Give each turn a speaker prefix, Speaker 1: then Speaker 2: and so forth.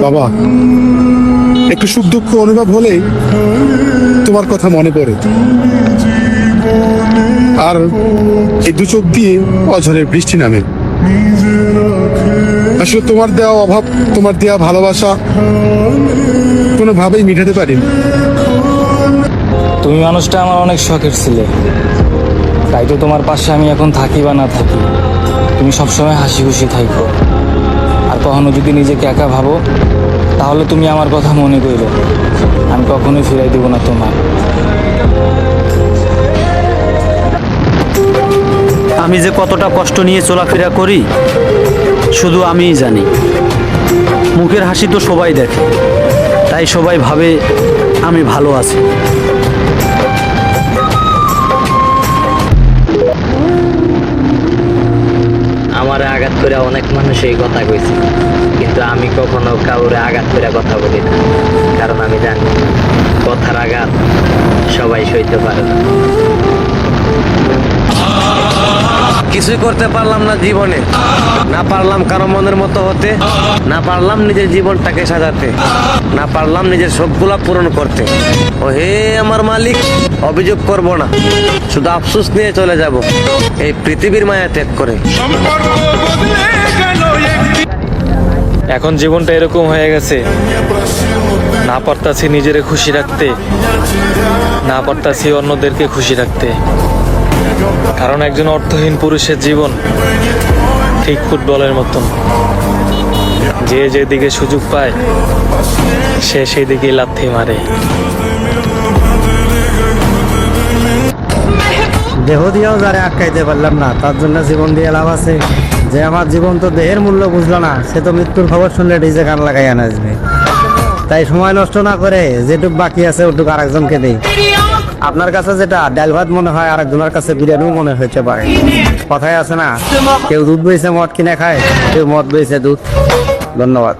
Speaker 1: বাবা, একটু সুখ দুঃখ অনুভব হলেই তোমার কথা মনে পড়ে, আর এই দু চোখ দিয়ে অঝরের বৃষ্টি নামে। আসলে তোমার দেওয়া অভাব, তোমার দেওয়া ভালোবাসা কোনোভাবেই মিটাতে পারিনি।
Speaker 2: তুমি মানুষটা আমার অনেক শখের ছিলে, তাই তো তোমার পাশে আমি এখন থাকি বা না থাকি, তুমি সবসময় হাসি খুশি থাকো। আর কখনো যদি নিজেকে একা ভাবো, তাহলে তুমি আমার কথা মনে করো, আমি কখনোই ফিরাই দেবো না তোমার।
Speaker 3: আমি যে কতটা কষ্ট নিয়ে চলাফেরা করি শুধু আমিই জানি। মুখের হাসি তো সবাই দেখে, তাই সবাই ভাবে আমি ভালো আছি।
Speaker 4: আমারে আঘাত করে অনেক মানুষ এই কথা কইছে, কিন্তু আমি কখনো কাউরে আঘাত করে কথা বলি না, কারণ আমি জানি কথার আঘাত সবাই সইতে পারে না।
Speaker 5: কিছুই করতে পারলাম না জীবনে, না পারলাম কারো মনের মতো হতে, না পারলাম নিজের জীবনটাকে সাজাতে, না পারলাম নিজের শখগুলা পূরণ করতে। ও হে আমার মালিক, অভিযোগ করব না, শুধু আফসোস নিয়ে চলে যাব এই পৃথিবীর মায়া ত্যাগ করে।
Speaker 2: এখন জীবনটা এরকম হয়ে গেছে, না পারতাছি নিজেরে খুশি রাখতে, না পারতাছি অন্যদেরকে খুশি রাখতে। কারণ একজন অর্থহীন পুরুষের জীবন ঠিক ফুটবলের মতন, যে যেদিকে সুযোগ পায় সে সেই দিকেই লাথি মারে।
Speaker 3: দেহ দিয়েও যারা আটকাইতে পারলাম না, তার জন্য জীবন দিয়ে লাভ আছে? যে আমার জীবন তো দেহের মূল্য বুঝলো না, সে তো মৃত্যুর খবর শুনলে ডিজে গান লাগাই আসবে। তাই সময় নষ্ট না করে যেটুক বাকি আছে ওটুকু আরেকজনকে দেই। আপনার কাছে যেটা ডাল ভাত মনে হয়, আরেকজনের কাছে বিরিয়ানিও মনে হইতে পারে। কথায় আছে না, কেউ দুধ বইছে মদ কিনে খায়, কেউ মদ বইছে দুধ। ধন্যবাদ।